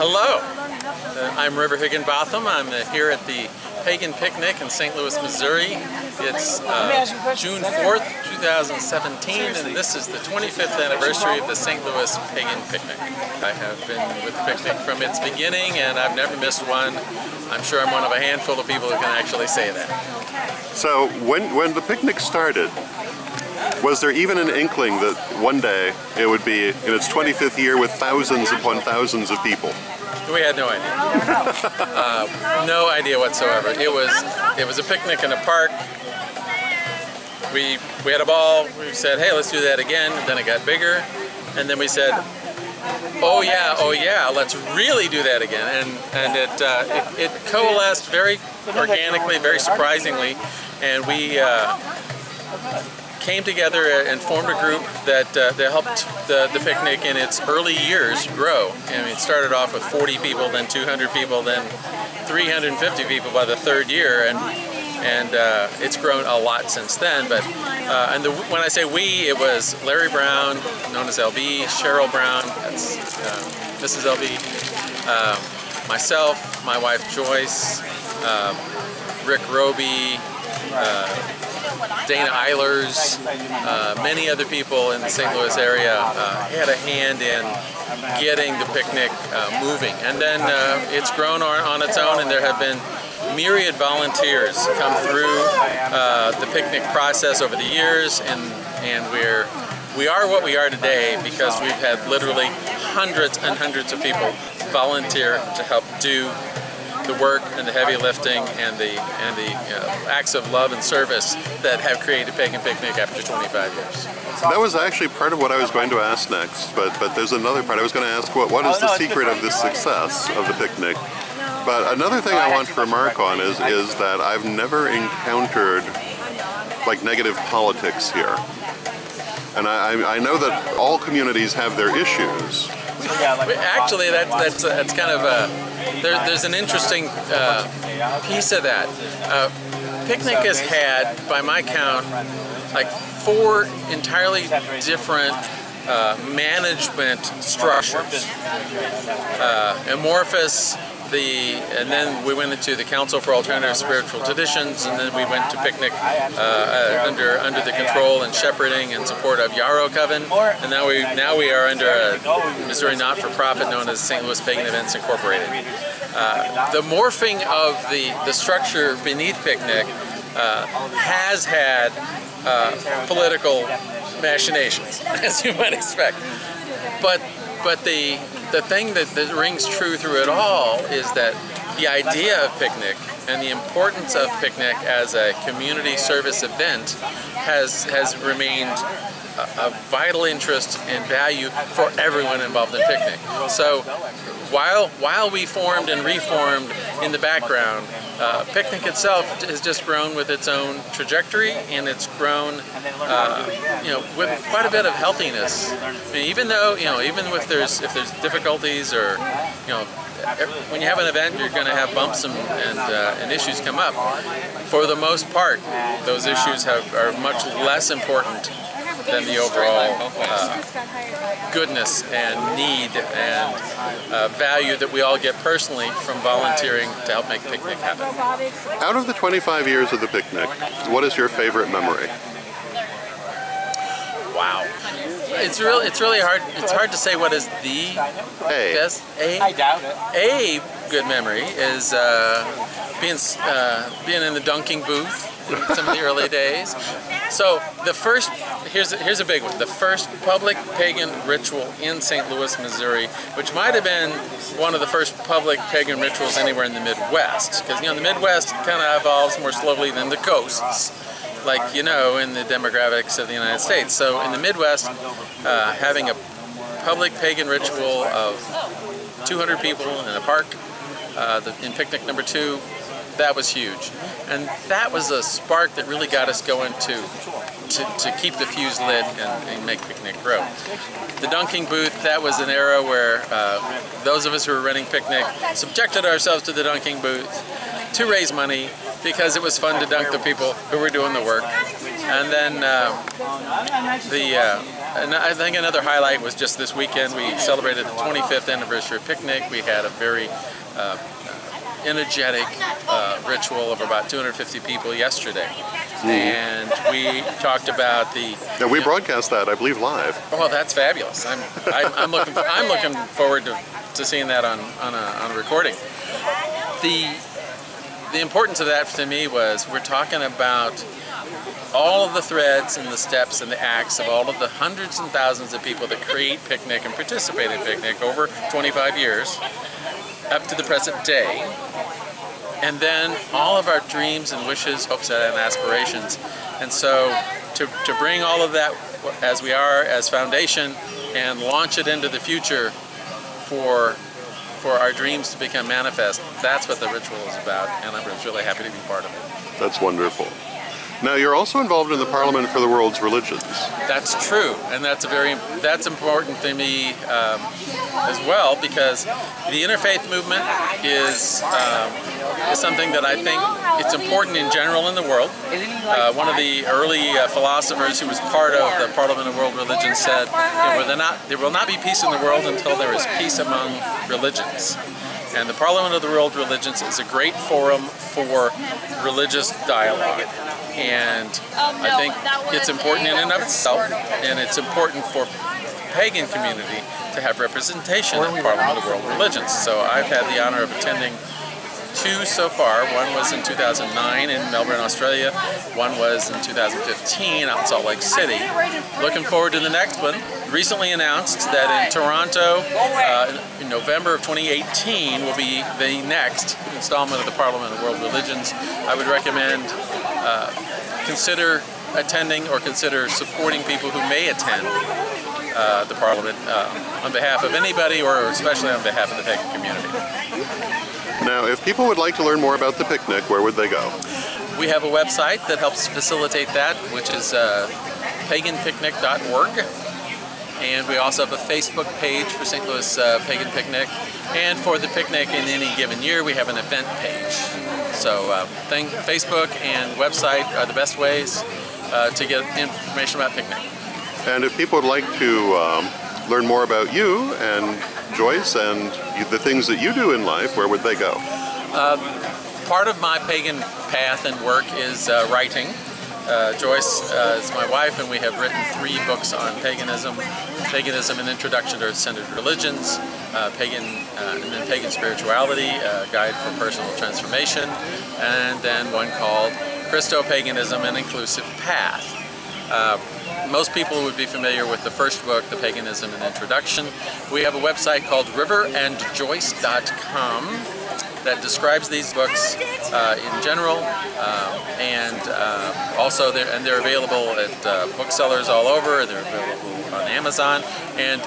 Hello, I'm River Higginbotham. I'm here at the Pagan Picnic in St. Louis, Missouri. It's June 4th, 2017, and this is the 25th anniversary of the St. Louis Pagan Picnic. I have been with the picnic from its beginning, and I've never missed one. I'm sure I'm one of a handful of people who can actually say that. So when the picnic started, was there even an inkling that one day it would be in its 25th year with thousands upon thousands of people? We had no idea. No idea whatsoever. It was a picnic in a park. We had a ball. We said, hey, let's do that again. And then it got bigger. And then we said, oh yeah, let's really do that again. And it coalesced very organically, very surprisingly. And we came together and formed a group that helped the picnic in its early years grow. I mean, it started off with 40 people, then 200 people, then 350 people by the third year, and it's grown a lot since then. But when I say we, it was Larry Brown, known as LB, Cheryl Brown, that's Mrs. LB, myself, my wife Joyce, Rick Roby, Dana Eilers, many other people in the St. Louis area had a hand in getting the picnic moving. And then it's grown on its own, and there have been myriad volunteers come through the picnic process over the years, and we are what we are today because we've had literally hundreds and hundreds of people volunteer to help do the work and the heavy lifting and the acts of love and service that have created Pagan Picnic after 25 years. That was actually part of what I was going to ask next, but there's another part. I was going to ask what is the secret of the success of the picnic? But another thing I want to remark on is that I've never encountered like negative politics here. And I know that all communities have their issues. Actually, that's kind of there's an interesting piece of that. Picnic has had, by my count, like 4 entirely different management structures. Amorphous, and then we went into the Council for Alternative Spiritual Traditions, and then we went to Picnic under the control and shepherding and support of Yarrow Coven, and now we are under a Missouri not-for-profit known as St. Louis Pagan Events Incorporated. The morphing of the structure beneath Picnic has had political machinations, as you might expect, but the thing that rings true through it all is that the idea of Picnic and the importance of Picnic as a community service event has remained a vital interest and value for everyone involved in Picnic. So while we formed and reformed in the background, Picnic itself has just grown with its own trajectory, and it's grown, with quite a bit of healthiness. I mean, even if there's difficulties, or when you have an event, you're going to have bumps and issues come up. For the most part, those issues are much less important than the overall goodness and need and value that we all get personally from volunteering to help make Picnic happen. Out of the 25 years of the picnic, what is your favorite memory? Wow, it's really hard. It's hard to say what is the best. A good memory is being in the dunking booth in some of the early days. So here's a big one. The first public pagan ritual in St. Louis, Missouri, which might have been one of the first public pagan rituals anywhere in the Midwest, because the Midwest kind of evolves more slowly than the coasts, like in the demographics of the United States. So in the Midwest, having a public pagan ritual of 200 people in a park, in Picnic number 2, that was huge, and that was a spark that really got us going to keep the fuse lit and make Picnic grow. The dunking booth, that was an era where those of us who were running Picnic subjected ourselves to the dunking booth to raise money because it was fun to dunk the people who were doing the work. And then and I think another highlight was just this weekend. We celebrated the 25th anniversary of Picnic. We had a very energetic ritual of about 250 people yesterday. And we talked about the... Yeah, we broadcast that, I believe, live. Oh, that's fabulous. I'm looking forward to seeing that on a recording. The importance of that to me was we're talking about all of the threads and the steps and the acts of all of the hundreds and thousands of people that create Picnic and participate in Picnic over 25 years up to the present day. And then all of our dreams and wishes, hopes and aspirations. And so to bring all of that as we are as foundation and launch it into the future for our dreams to become manifest, that's what the ritual is about, and I'm really happy to be part of it. That's wonderful. Now, you're also involved in the Parliament for the World's Religions. That's true, and that's important to me as well, because the interfaith movement is something that I think it's important in general in the world. One of the early philosophers who was part of the Parliament of World Religions said, there will not be peace in the world until there is peace among religions. And the Parliament of the World Religions is a great forum for religious dialogue. And I think it's important in and of itself, and it's important for pagan community to have representation in the Parliament of World Religions. So I've had the honor of attending 2 so far. One was in 2009 in Melbourne, Australia. One was in 2015 out in Salt Lake City. Looking forward to the next one. Recently announced that in Toronto, in November of 2018, will be the next installment of the Parliament of World Religions. I would recommend consider attending or consider supporting people who may attend the Parliament on behalf of anybody, or especially on behalf of the pagan community. Now, if people would like to learn more about the picnic, where would they go? We have a website that helps facilitate that, which is paganpicnic.org. And we also have a Facebook page for St. Louis Pagan Picnic. And for the picnic in any given year, we have an event page. So Facebook and website are the best ways to get information about Picnic. And if people would like to learn more about you and Joyce and the things that you do in life, where would they go? Part of my pagan path and work is writing. Joyce is my wife, and we have written 3 books on paganism. Paganism, an introduction to centered religions, and then pagan spirituality, a guide for personal transformation, and then one called Christo-Paganism, an inclusive path. Most people would be familiar with the first book, The Paganism and Introduction. We have a website called riverandjoyce.com that describes these books in general, and also they're available at booksellers all over. They're available on Amazon, and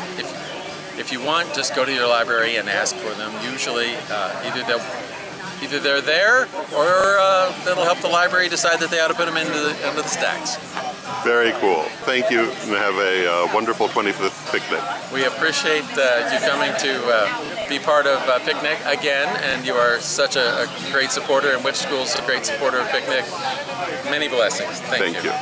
if you want, just go to your library and ask for them. Usually, either they're there, or that'll help the library decide that they ought to put them into the stacks. Very cool. Thank you, and have a wonderful 25th picnic. We appreciate you coming to be part of Picnic again, and you are such a great supporter, and Witch School's a great supporter of Picnic. Many blessings. Thank you.